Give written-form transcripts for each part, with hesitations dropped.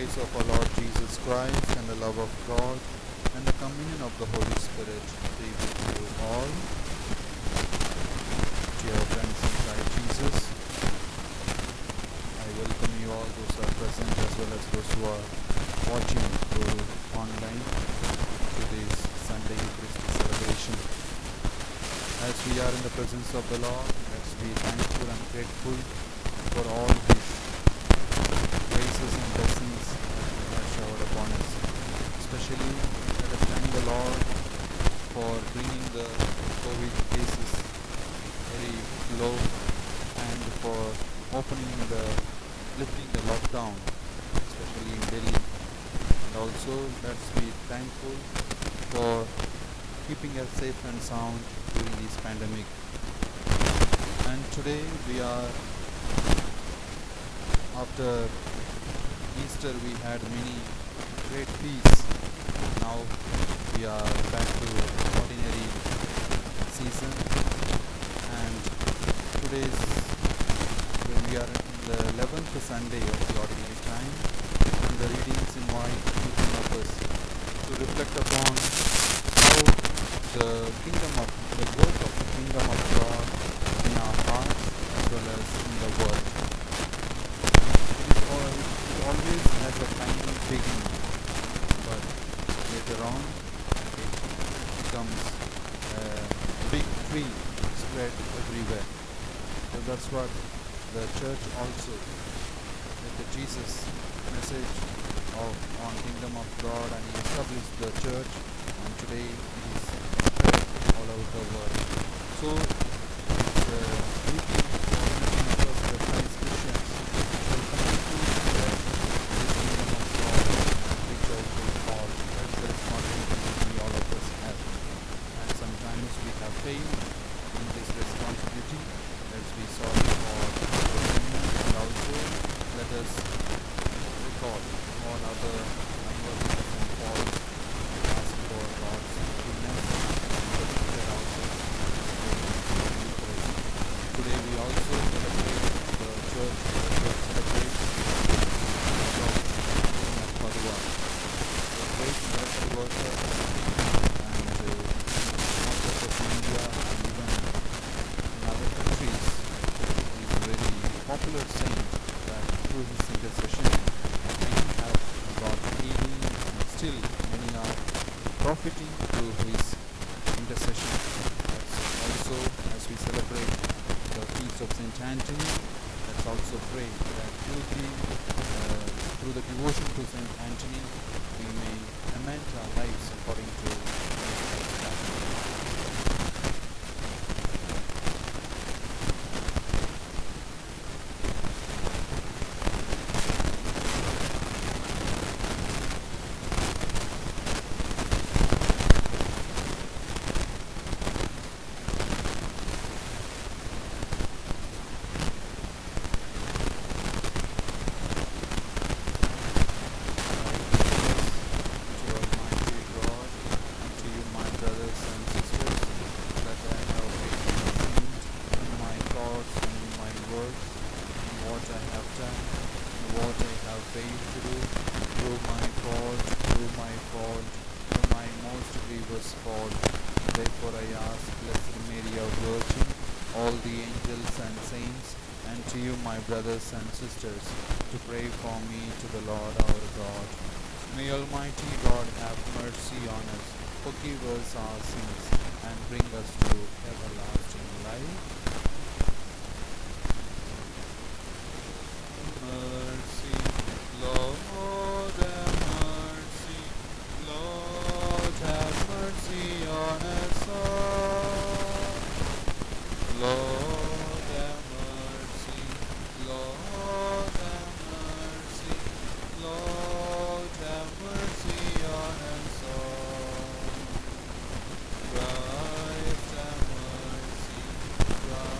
grace of our Lord Jesus Christ and the love of God and the communion of the Holy Spirit be with you all. Dear friends in Christ Jesus, I welcome you all, those who are present as well as those who are watching through online to this Sunday Eucharistic celebration. As we are in the presence of the Lord, let's be thankful and grateful for all His graces and blessings that He has showered upon us. Especially, let us thank the Lord for bringing the COVID cases very low and for lifting the lockdown, especially in Delhi. And also, let's be thankful for keeping us safe and sound during this pandemic. And today we are, after Easter we had many great feasts. Now we are back to ordinary season, and today's when we are in the 11th Sunday of the ordinary time, and the readings invite each one of us to reflect upon how the work of the kingdom of God in our hearts as well as in the world. It always has a tiny beginning, but later on it becomes a big tree spread everywhere. So that's what the church also, with the Jesus message on kingdom of God, and He established the church, and today it is spread all over the world. So it's a duty for us, the Christ Christians, shall continue to spread this kingdom of God and reach out to all. That's the responsibility we all of us have. And sometimes we have failed in this responsibility. Let's be sorry for the sin, and also let us recall all other unworthiness and faults and ask for God's forgiveness and protect ourselves in Eucharist. Today we also celebrate the church celebrates of Padua, a great miracle worker, and not just of India and even in other countries. He is a very popular saint that through his intercession many have got healing, and still many are profiting through his intercession. That's also, as we celebrate the feast of Saint Anthony, let's also pray that through the devotion to Saint Anthony, we may amend our lives according to his pattern. Therefore I ask, Blessed Mary, our Virgin, all the angels and saints, and to you, my brothers and sisters, to pray for me to the Lord our God. May Almighty God have mercy on us, forgive us our sins, and bring us to everlasting life. Mercy, Lord, have mercy. Lord, have mercy on us all. Lord, have mercy. Lord, have mercy. Lord, have mercy on us all. Christ, have mercy. Christ,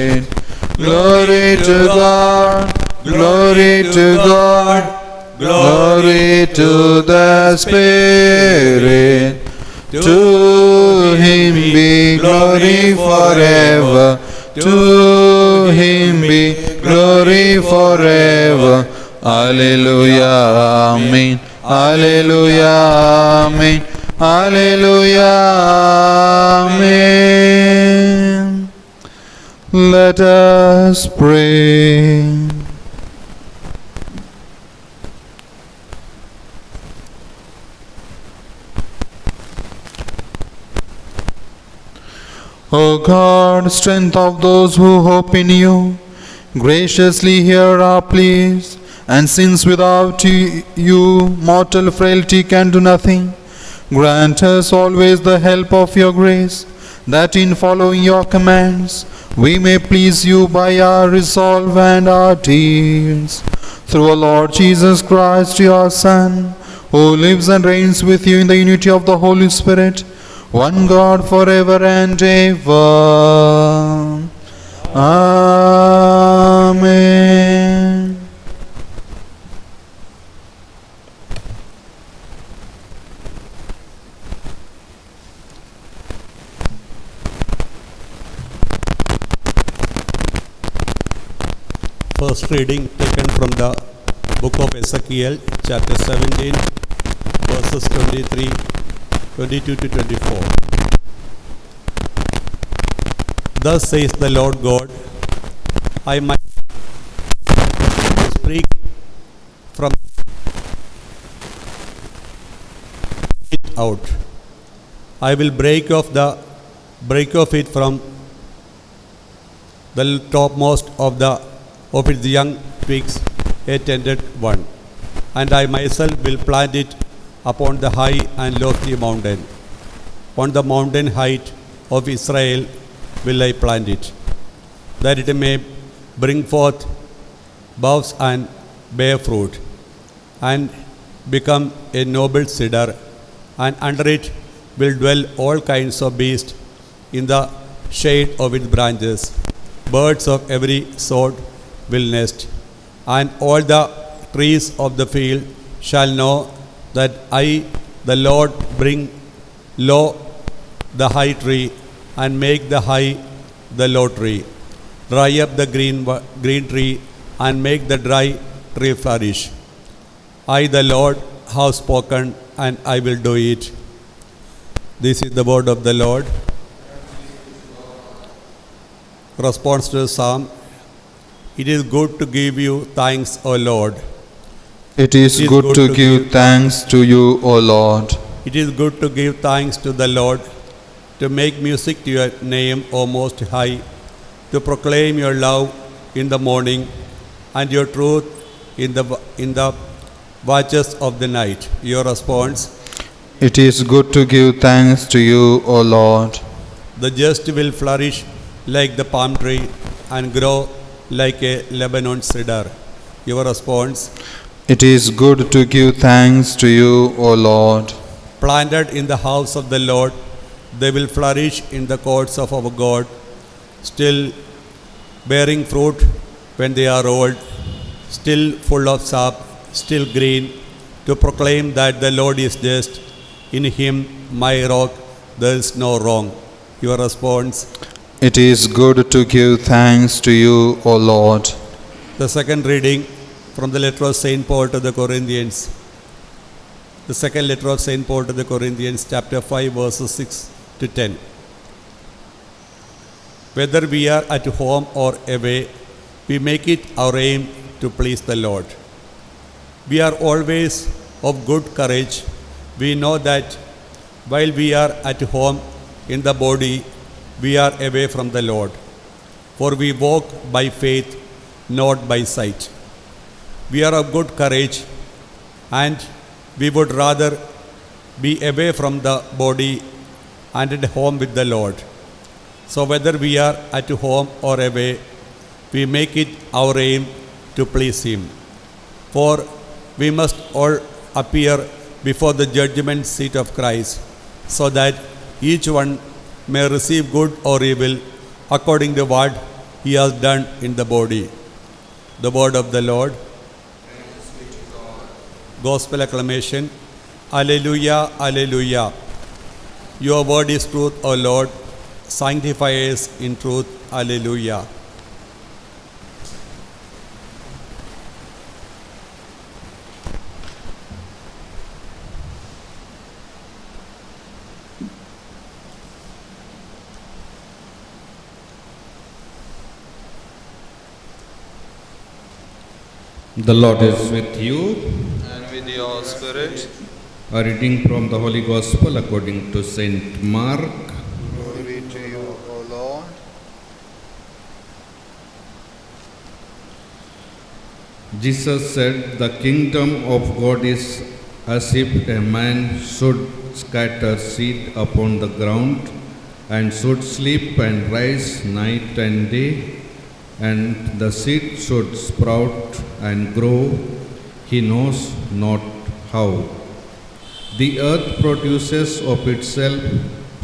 Spirit. Glory to God, glory to God, glory to the Spirit. To him be glory forever. To him be glory forever. Alleluia, Amen. Alleluia, Amen. Alleluia, Amen. Let us pray. O God, strength of those who hope in you, graciously hear our pleas, and since without you mortal frailty can do nothing, grant us always the help of your grace, that in following your commands we may please you by our resolve and our deeds. Through our Lord Jesus Christ, your Son, who lives and reigns with you in the unity of the Holy Spirit, one God forever and ever. Amen. First reading taken from the book of Ezekiel, chapter 17, verses 22 to 24. Thus says the Lord God, I might speak from it out. I will break off it from the topmost of its young twigs, a tended one, and I myself will plant it upon the high and lofty mountain. On the mountain height of Israel will I plant it, that it may bring forth boughs and bear fruit, and become a noble cedar, and under it will dwell all kinds of beasts in the shade of its branches. Birds of every sort will nest, and all the trees of the field shall know that I, the Lord, bring low the high tree, and make the high the low tree, dry up the green tree, and make the dry tree flourish. I, the Lord, have spoken, and I will do it. This is the word of the Lord. Response to the psalm. It is good to give you thanks, O Lord. It is good to give thanks to you, O Lord. It is good to give thanks to the Lord, to make music to your name, O Most High, to proclaim your love in the morning and your truth in the watches of the night. Your response. It is good to give thanks to you, O Lord. The just will flourish like the palm tree and grow like a Lebanon cedar. Your response. It is good to give thanks to you, O Lord. Planted in the house of the Lord, they will flourish in the courts of our God, still bearing fruit when they are old, still full of sap, still green, to proclaim that the Lord is just. In him, my rock, there is no wrong. Your response. It is good to give thanks to you, O Lord. The second reading from the letter of St. Paul to the Corinthians. The second letter of St. Paul to the Corinthians, chapter 5, verses 6 to 10. Whether we are at home or away, we make it our aim to please the Lord. We are always of good courage. We know that while we are at home in the body, we are away from the Lord. For we walk by faith, not by sight. We are of good courage, and we would rather be away from the body and at home with the Lord. So whether we are at home or away, we make it our aim to please Him. For we must all appear before the judgment seat of Christ, so that each one may receive good or evil according to what he has done in the body. The word of the Lord. Gospel acclamation. Alleluia, alleluia. Your word is truth, O Lord. Sanctify us in truth. Alleluia. The Lord is with you. And with your spirit. A reading from the Holy Gospel according to Saint Mark. Glory to you, O Lord. Jesus said, "The kingdom of God is as if a man should scatter seed upon the ground, and should sleep and rise night and day, and the seed should sprout and grow, he knows not how. The earth produces of itself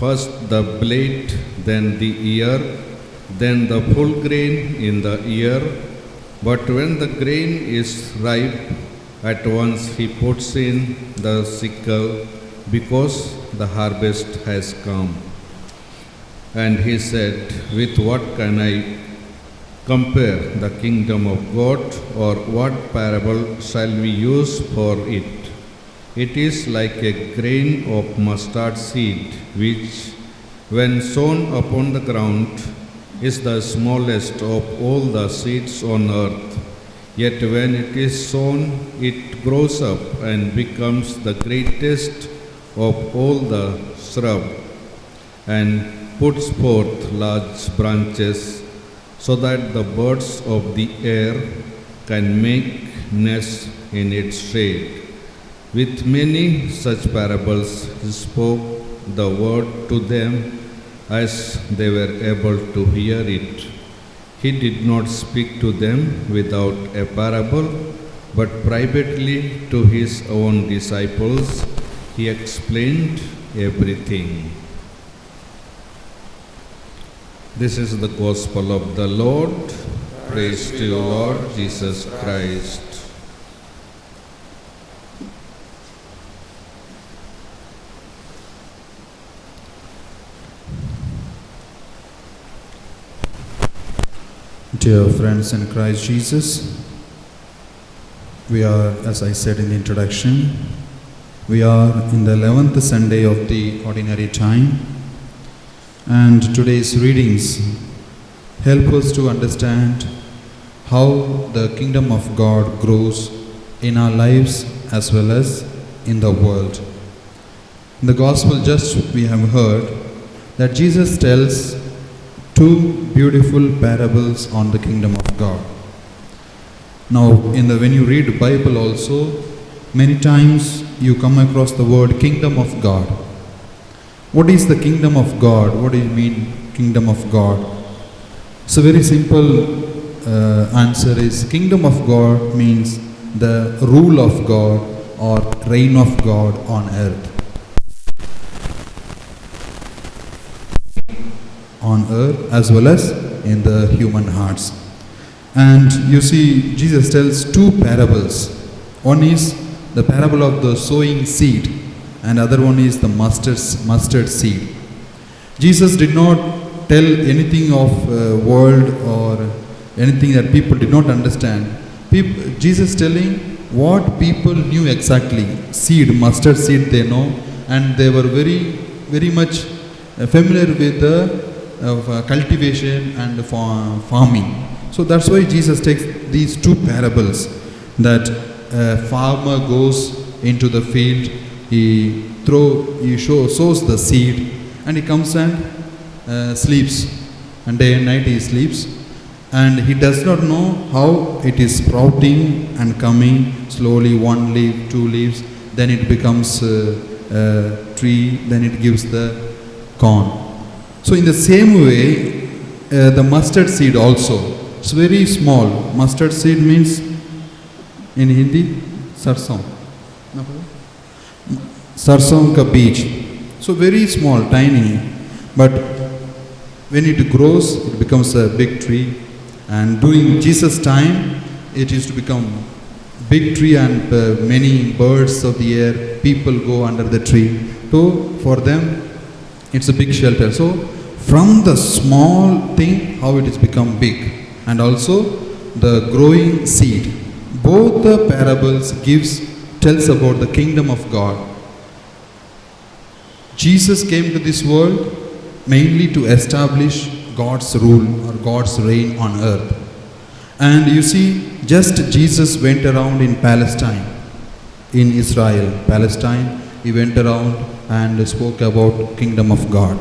first the blade, then the ear, then the full grain in the ear. But when the grain is ripe, at once he puts in the sickle, because the harvest has come." And he said, "With what can I compare the kingdom of God, or what parable shall we use for it? It is like a grain of mustard seed, which, when sown upon the ground, is the smallest of all the seeds on earth. Yet when it is sown, it grows up and becomes the greatest of all the shrub, and puts forth large branches, so that the birds of the air can make nests in its shade." With many such parables he spoke the word to them as they were able to hear it. He did not speak to them without a parable, but privately to his own disciples he explained everything. This is the gospel of the Lord. Praise to you, Lord Jesus Christ. Dear friends in Christ Jesus, we are, as I said in the introduction, we are in the 11th Sunday of the Ordinary Time, and today's readings help us to understand how the kingdom of God grows in our lives as well as in the world. In the Gospel just we have heard that Jesus tells two beautiful parables on the kingdom of God. Now, when you read the Bible also, many times you come across the word kingdom of God. What is the kingdom of God? What do you mean kingdom of God? So very simple answer is kingdom of God means the rule of God or reign of God on earth. On earth as well as in the human hearts. And you see, Jesus tells two parables. One is the parable of the sowing seed, and other one is the mustard seed. Jesus did not tell anything of world or anything that people did not understand. Jesus telling what people knew exactly. Seed, mustard seed they know, and they were very, very much familiar with the cultivation and farming. So that's why Jesus takes these two parables, that a farmer goes into the field, he sows the seed, and he comes and sleeps, and day and night he sleeps, and he does not know how it is sprouting and coming slowly, one leaf, two leaves, then it becomes a tree, then it gives the corn. So in the same way, the mustard seed also, it's very small. Mustard seed means in Hindi, sarson. Sarson ka beej. So very small, tiny. But when it grows, it becomes a big tree. And during Jesus' time, it used to become big tree, and many birds of the air, people go under the tree. So for them, it's a big shelter. So from the small thing, how it has become big, and also the growing seed. Both the parables tells about the kingdom of God. Jesus came to this world mainly to establish God's rule or God's reign on earth. And you see, just Jesus went around in Palestine, in Israel, Palestine, he went around and spoke about kingdom of God.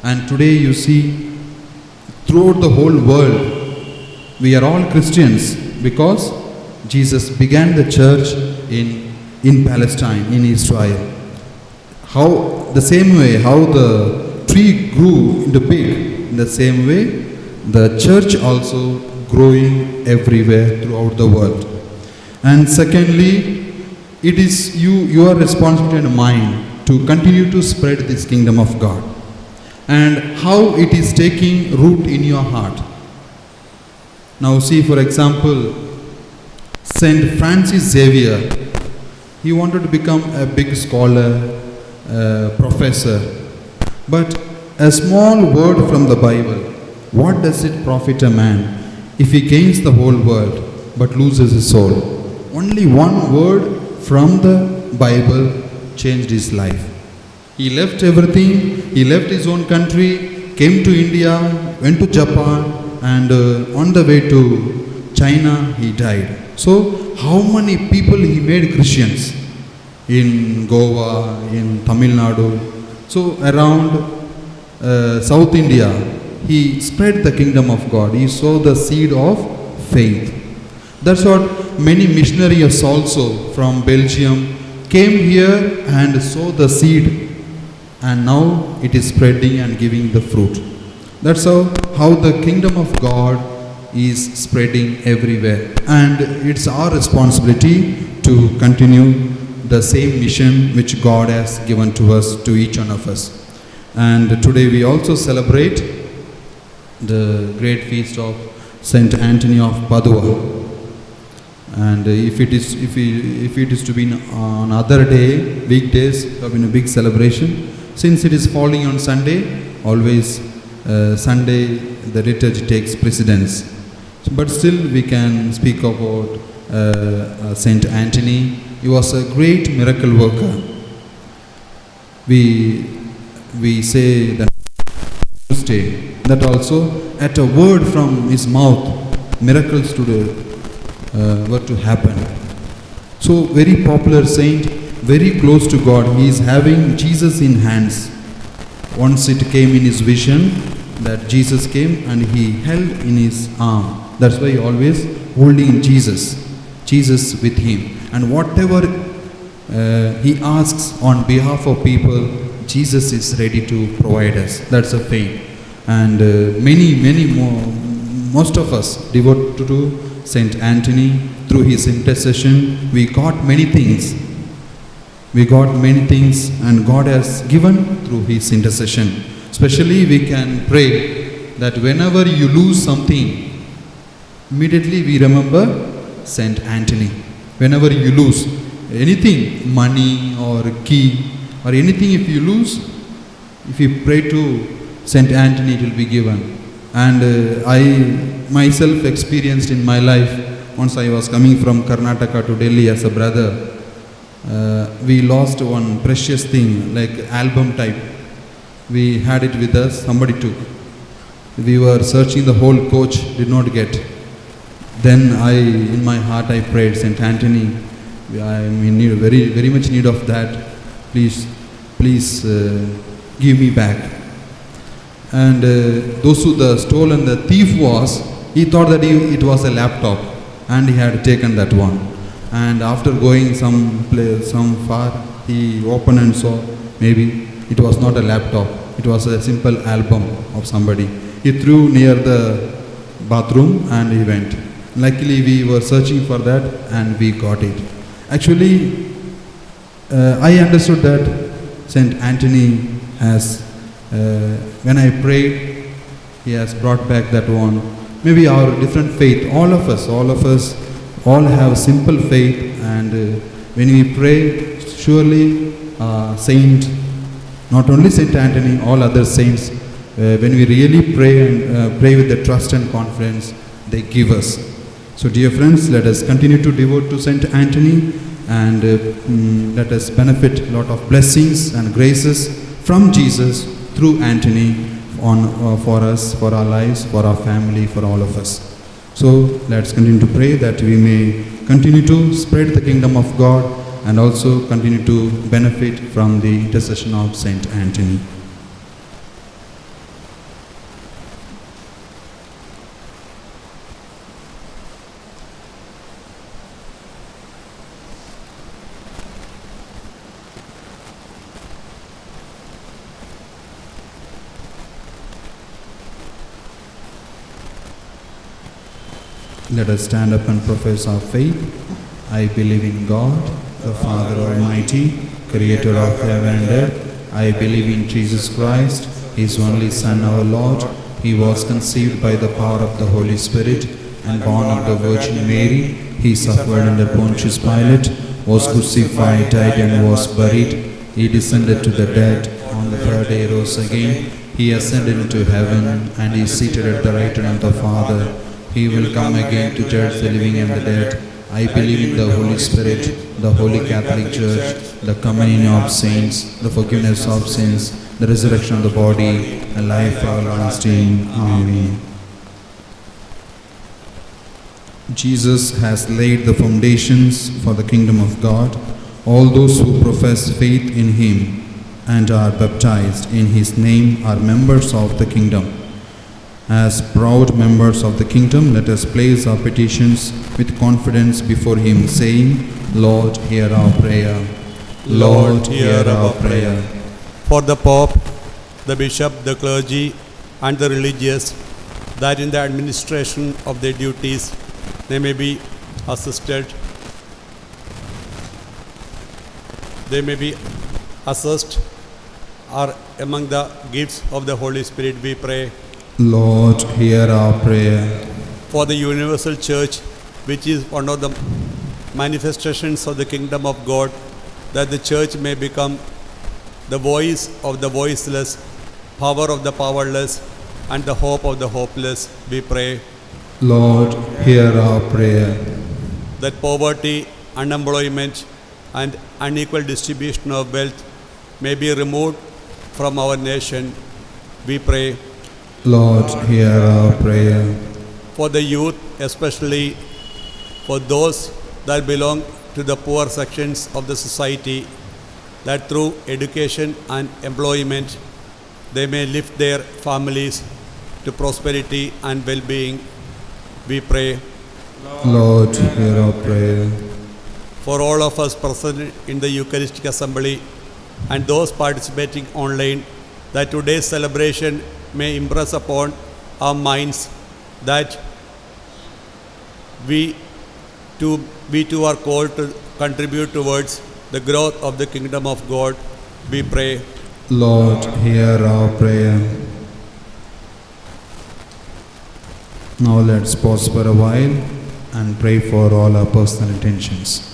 And today you see, throughout the whole world, we are all Christians because Jesus began the church in Palestine, in Israel. How the same way how the tree grew into big, in the same way the church also growing everywhere throughout the world. And secondly, it is your responsibility and mine to continue to spread this kingdom of God. And how it is taking root in your heart. Now see, for example, Saint Francis Xavier, he wanted to become a big scholar, professor. But a small word from the Bible, what does it profit a man if he gains the whole world but loses his soul? Only one word from the Bible changed his life. He left everything, he left his own country, came to India, went to Japan, and on the way to China he died. So how many people he made Christians? In Goa, in Tamil Nadu, so around South India, he spread the kingdom of God. He sowed the seed of faith. That's what many missionaries also from Belgium came here and sowed the seed, and now it is spreading and giving the fruit. That's how the kingdom of God is spreading everywhere. And it's our responsibility to continue the same mission which God has given to us, to each one of us. And today we also celebrate the great feast of Saint Anthony of Padua. And if it is to be on other day, weekdays, it will be a big celebration. Since it is falling on Sunday, always Sunday the liturgy takes precedence. But still we can speak about Saint Anthony. He was a great miracle worker. We say that Tuesday, that also at a word from his mouth, miracles were to happen. So very popular saint, very close to God. He is having Jesus in hands. Once it came in his vision that Jesus came and he held in his arm. That's why he always holding Jesus with him. And whatever he asks on behalf of people, Jesus is ready to provide us. That's a faith. And many more, most of us devote to Saint Anthony. Through his intercession, we got many things. And God has given through his intercession. Especially we can pray that whenever you lose something, immediately we remember Saint Anthony. Whenever you lose anything, money or key or anything, if you lose, if you pray to Saint Anthony, it will be given. And I myself experienced in my life, once I was coming from Karnataka to Delhi as a brother, we lost one precious thing, like album type. We had it with us, somebody took. We were searching the whole coach, did not get. Then in my heart I prayed, Saint Anthony, I am in need, very much need of that. Please give me back. And those who the stolen, the thief was, he thought that it was a laptop, and he had taken that one. And after going some far, he opened and saw maybe it was not a laptop, it was a simple album of somebody. He threw near the bathroom and he went. Luckily we were searching for that and we got it. Actually, I understood that Saint Anthony has, when I prayed, he has brought back that one maybe our different faith, all of us all have simple faith, and when we pray, surely Saint, not only Saint Anthony, all other saints, when we really pray and pray with the trust and confidence, they give us. So dear friends, let us continue to devote to Saint Anthony, and let us benefit a lot of blessings and graces from Jesus through Anthony for us, for our lives, for our family, for all of us. So let's continue to pray that we may continue to spread the kingdom of God and also continue to benefit from the intercession of Saint Anthony. Let us stand up and profess our faith. I believe in God, the Father Almighty, creator of heaven and earth. I believe in Jesus Christ, His only Son, our Lord. He was conceived by the power of the Holy Spirit and born of the Virgin Mary. He suffered under Pontius Pilate, was crucified, died, and was buried. He descended to the dead. On the third day rose again. He ascended into heaven, and is seated at the right hand of the Father. He will come again to judge the living and the dead. I believe in the Holy Spirit, the Holy Catholic Church, the communion of saints, the forgiveness of sins, the resurrection of the body, and life everlasting. Amen. Jesus has laid the foundations for the kingdom of God. All those who profess faith in Him and are baptized in His name are members of the kingdom. As proud members of the kingdom, let us place our petitions with confidence before Him, saying, Lord, hear our prayer. Lord, hear our prayer. For the Pope, the Bishop, the clergy, and the religious, that in the administration of their duties they may be assisted, or among the gifts of the Holy Spirit, we pray. Lord, hear our prayer. For the universal church, which is one of the manifestations of the kingdom of God, that the church may become the voice of the voiceless, power of the powerless, and the hope of the hopeless, we pray. Lord, hear our prayer. That poverty, unemployment, and unequal distribution of wealth may be removed from our nation, we pray. Lord, hear our prayer. For the youth, especially for those that belong to the poor sections of the society, that through education and employment they may lift their families to prosperity and well-being, we pray. Lord, hear our prayer. For all of us present in the Eucharistic Assembly and those participating online, that today's celebration may impress upon our minds that we too are called to contribute towards the growth of the kingdom of God, we pray. Lord, hear our prayer. Now let's pause for a while and pray for all our personal intentions.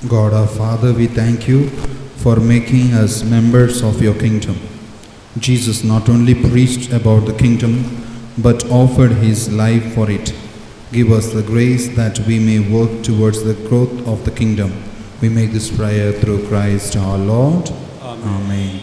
God our Father, we thank you for making us members of your kingdom. Jesus not only preached about the kingdom, but offered his life for it. Give us the grace that we may work towards the growth of the kingdom. We make this prayer through Christ our Lord. Amen. Amen.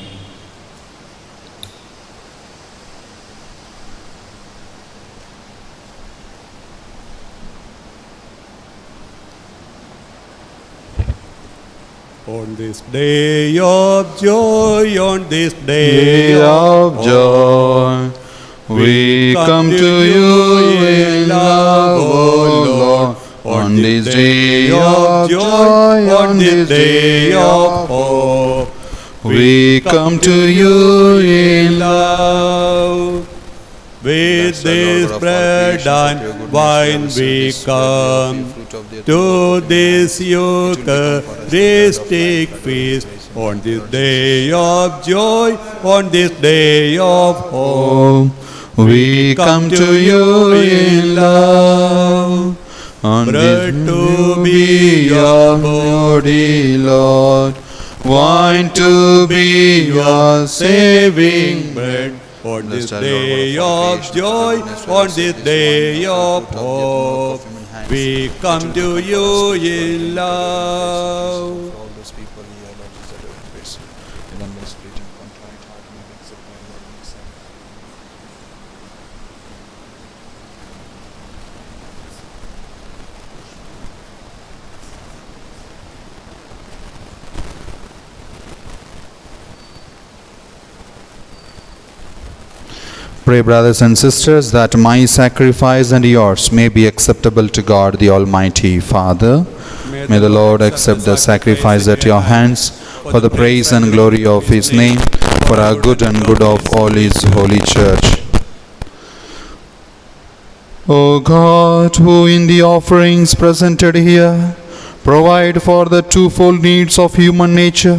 On this day of joy, on this Day of joy, we come to you in love, O Lord. On this day of joy, on this day of hope, we we come to you in love. With this bread and wine we come to this Eucharistic feast on this day of joy, on this day of hope. We come to you in love. On Bread this to be your body, Lord. Wine to be your saving bread. On this day of joy, on this day of hope, we come to you in love. all those people here, Lord Jesus, that are in grace, in the most great and contrite heart, may we accept thy Lord and Son. Pray, brothers and sisters, that my sacrifice and yours may be acceptable to God, the Almighty Father. May the Lord accept the sacrifice at your hands for the praise and glory of His name, for our good and good of all His holy church. O God, who in the offerings presented here provide for the twofold needs of human nature,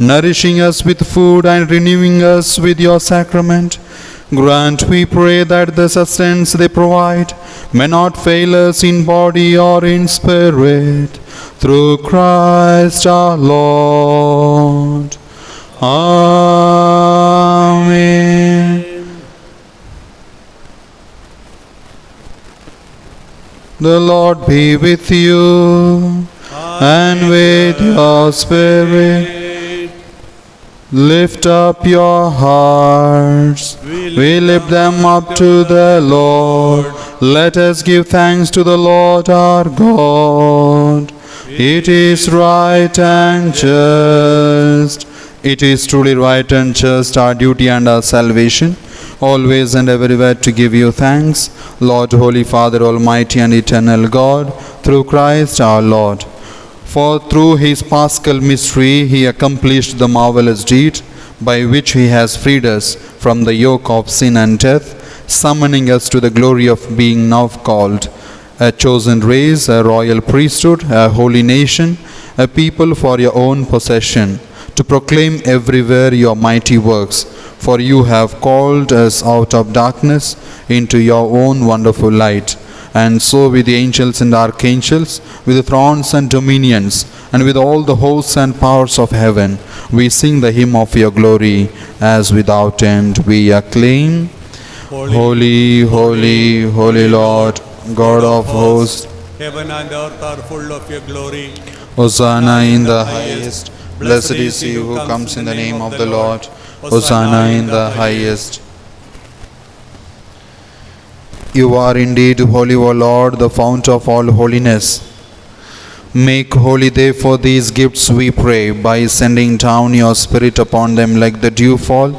nourishing us with food and renewing us with your sacrament, grant, we pray, that the sustenance they provide may not fail us in body or in spirit, through Christ our Lord. Amen. The Lord be with you and with your spirit. Lift up your hearts. We lift them up to the Lord. Let us give thanks to the Lord our God. It is right and just. It is truly right and just, our duty and our salvation, always and everywhere to give you thanks, Lord, Holy Father, Almighty and Eternal God, through Christ our Lord. For through his paschal mystery he accomplished the marvelous deed by which he has freed us from the yoke of sin and death, summoning us to the glory of being now called a chosen race, a royal priesthood, a holy nation, a people for your own possession, to proclaim everywhere your mighty works. For you have called us out of darkness into your own wonderful light. And so with the angels and archangels, with the thrones and dominions, and with all the hosts and powers of heaven, we sing the hymn of your glory, as without end we acclaim. Holy, holy, holy Lord, God of hosts, Heaven and earth are full of your glory. Hosanna in the highest. Blessed is he who comes in the name of the Lord. Hosanna in the highest. You are indeed holy, O Lord, the fount of all holiness. Make holy therefore these gifts, we pray, by sending down your Spirit upon them like the dewfall,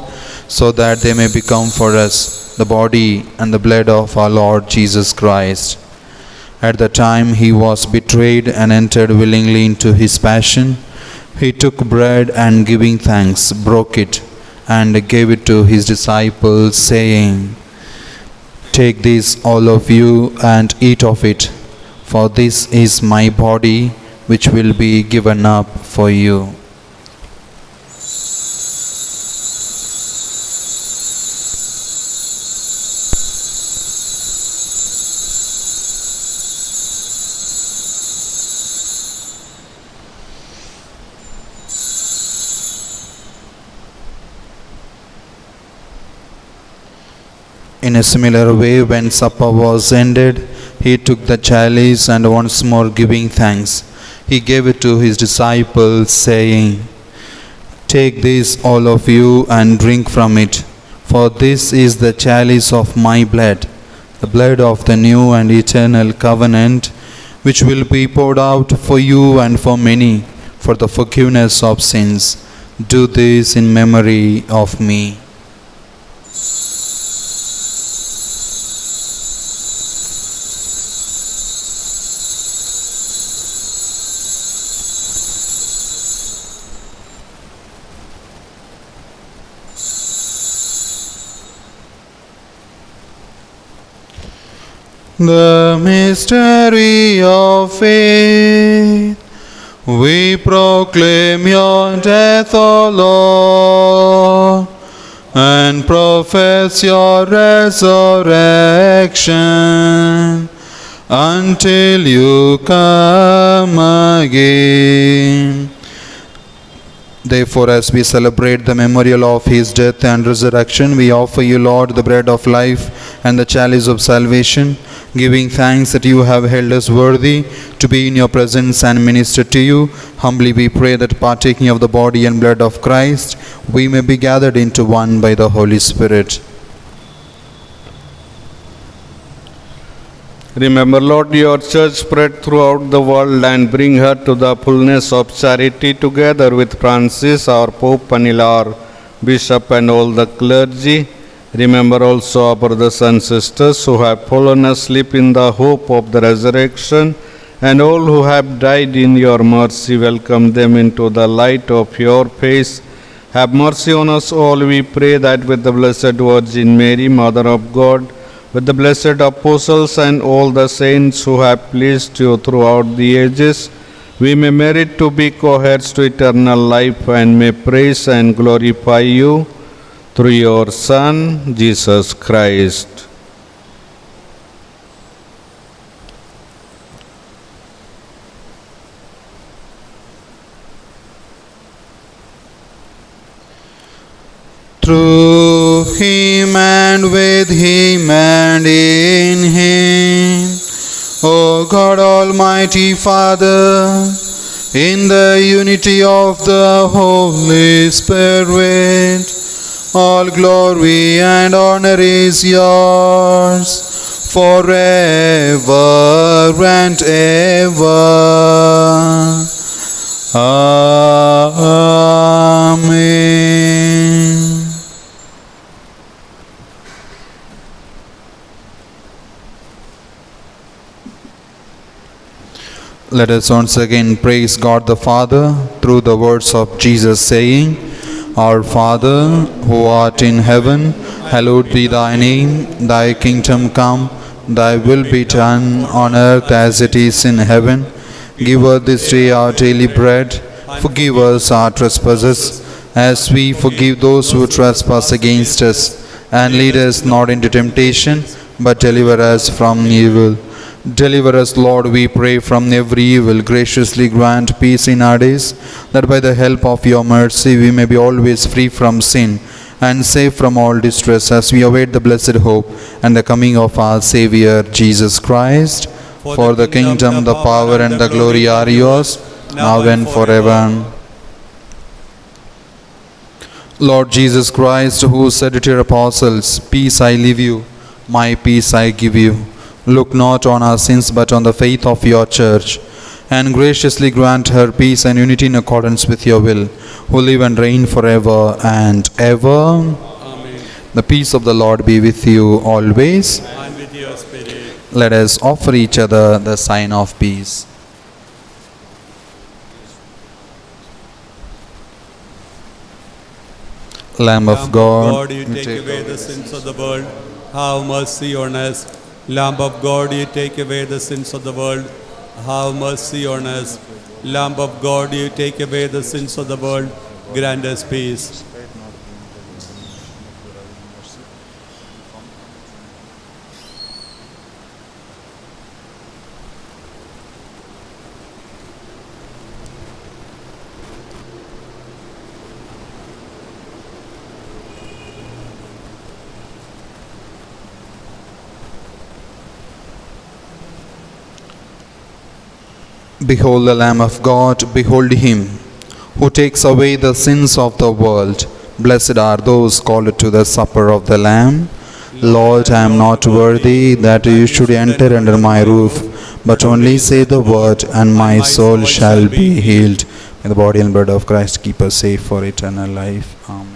so that they may become for us the body and the blood of our Lord Jesus Christ. At the time he was betrayed and entered willingly into his passion, he took bread and, giving thanks, broke it and gave it to his disciples, saying, "Take this, all of you, and eat of it, for this is my body, which will be given up for you." In a similar way, when supper was ended, he took the chalice and, once more giving thanks, he gave it to his disciples, saying, "Take this, all of you, and drink from it, for this is the chalice of my blood, the blood of the new and eternal covenant, which will be poured out for you and for many for the forgiveness of sins. Do this in memory of me." The mystery of faith. We proclaim your death, O Lord, and profess your resurrection until you come again. Therefore, as we celebrate the memorial of his death and resurrection, we offer you, Lord, the bread of life and the chalice of salvation, giving thanks that you have held us worthy to be in your presence and minister to you. Humbly we pray that, partaking of the body and blood of Christ, we may be gathered into one by the Holy Spirit. Remember, Lord, your church spread throughout the world and bring her to the fullness of charity, together with Francis, our Pope, and our Bishop, and all the clergy. Remember also our brothers and sisters who have fallen asleep in the hope of the resurrection, and all who have died in your mercy. Welcome them into the light of your face. Have mercy on us all, we pray, that with the Blessed Virgin Mary, Mother of God, with the blessed apostles and all the saints who have pleased you throughout the ages, we may merit to be co-heirs to eternal life, and may praise and glorify you through your Son, Jesus Christ. Through him and with him and in him, O God Almighty Father, in the unity of the Holy Spirit, all glory and honor is yours forever and ever. Amen. Let us once again praise God the Father through the words of Jesus, saying, Our Father, who art in heaven, hallowed be thy name. Thy kingdom come, thy will be done on earth as it is in heaven. Give us this day our daily bread. Forgive us our trespasses, as we forgive those who trespass against us. And lead us not into temptation, but deliver us from evil. Deliver us, Lord, we pray, from every evil. Graciously grant peace in our days, that by the help of your mercy we may be always free from sin and safe from all distress, as we await the blessed hope and the coming of our Saviour, Jesus Christ. For the kingdom, the power, and the glory are yours, now and forever. Lord Jesus Christ, who said to your apostles, Peace I leave you, my peace I give you. Look not on our sins, but on the faith of your church, and graciously grant her peace and unity in accordance with your will, who live and reign forever and ever. Amen. The peace of the Lord be with you always. And with your spirit. Let us offer each other the sign of peace. Lamb of God, you take away the sins of the world. Have mercy on us. Lamb of God, you take away the sins of the world. Have mercy on us. Lamb of God, you take away the sins of the world. Grant us peace. Behold the Lamb of God, behold him, who takes away the sins of the world. Blessed are those called to the supper of the Lamb. Lord, I am not worthy that you should enter under my roof, but only say the word, and my soul shall be healed. May the body and blood of Christ keep us safe for eternal life. Amen.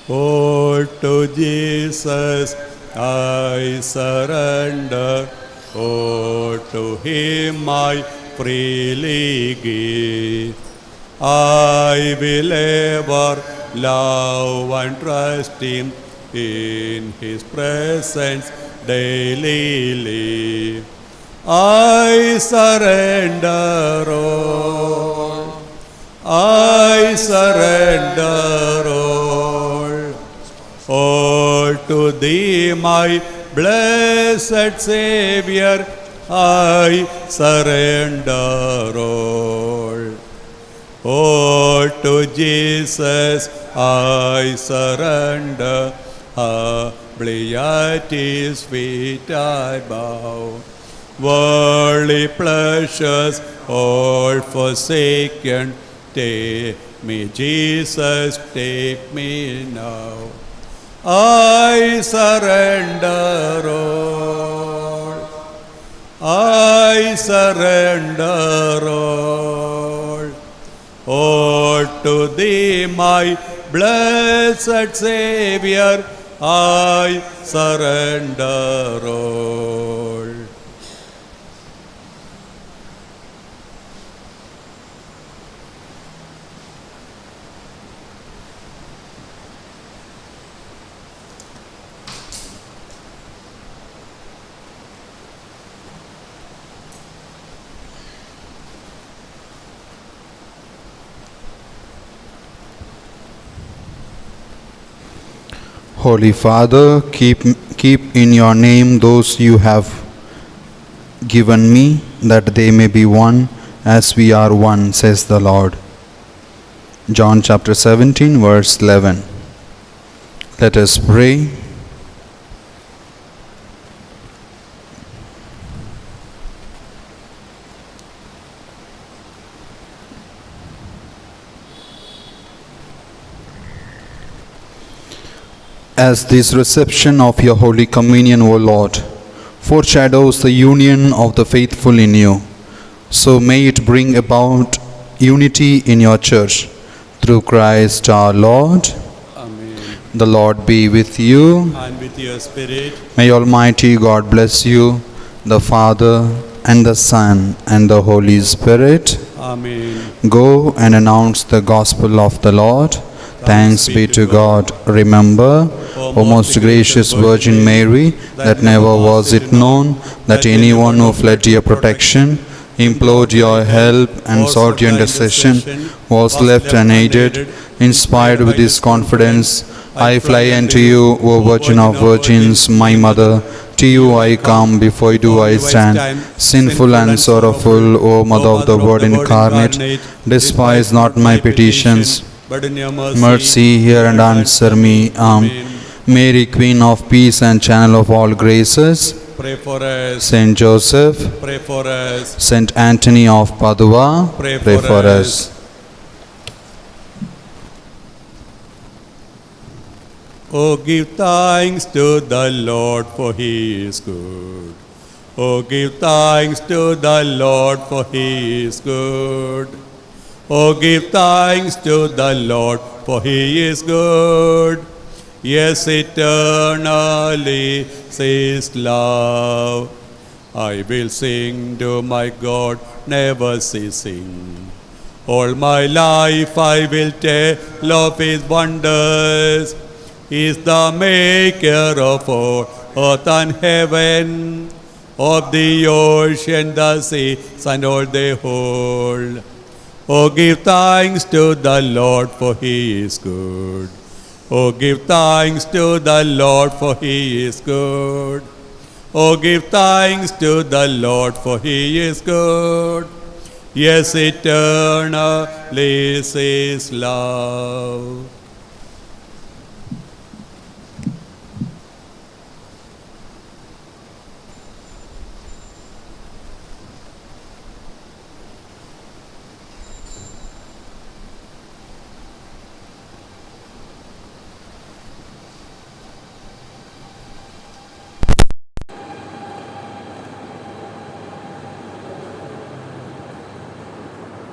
Oh, to Jesus I surrender. Oh, to Him I freely give. I will ever love and trust Him, in His presence daily live. I surrender all. I surrender all. All to Thee, my blessed Savior, I surrender all. Oh, to Jesus I surrender, humbly at His feet I bow. Worldly pleasures all forsaken, take me, Jesus, take me now. I surrender all. I surrender all. All to Thee, my blessed Savior, I surrender all. Holy Father, keep in your name those you have given me, that they may be one as we are one, says the Lord. John chapter 17, verse 11. Let us pray. As this reception of your Holy Communion, O Lord, foreshadows the union of the faithful in you, so may it bring about unity in your church, through Christ our Lord. Amen. The Lord be with you. And with your spirit. May Almighty God bless you, the Father, and the Son, and the Holy Spirit. Amen. Go and announce the gospel of the Lord. Thanks be to God. Remember, O most gracious Virgin Mary, that never was it known that anyone who fled to your protection, implored your help, and sought your intercession was left unaided. Inspired with this confidence, I fly unto you, O Virgin of Virgins, my Mother. To you I come, before you I stand, sinful and sorrowful, O Mother of the Word incarnate. Despise not my petitions, but in your mercy, hear and answer me. Mary, Queen of Peace and Channel of all graces, pray for us. Saint Joseph, Pray for us. Saint Anthony of Padua, Pray pray for for us. us. Oh, give thanks to the Lord, for He is good. Oh, give thanks to the Lord, for He is good. Oh, give thanks to the Lord, for He is good. Yes, eternally His love. I will sing to my God, never ceasing. All my life I will tell of His wonders. He is the maker of all earth and heaven, of the ocean, the seas, and all they hold. Oh, give thanks to the Lord, for He is good. Oh, give thanks to the Lord, for He is good. Oh, give thanks to the Lord, for He is good. Yes, eternally is His love.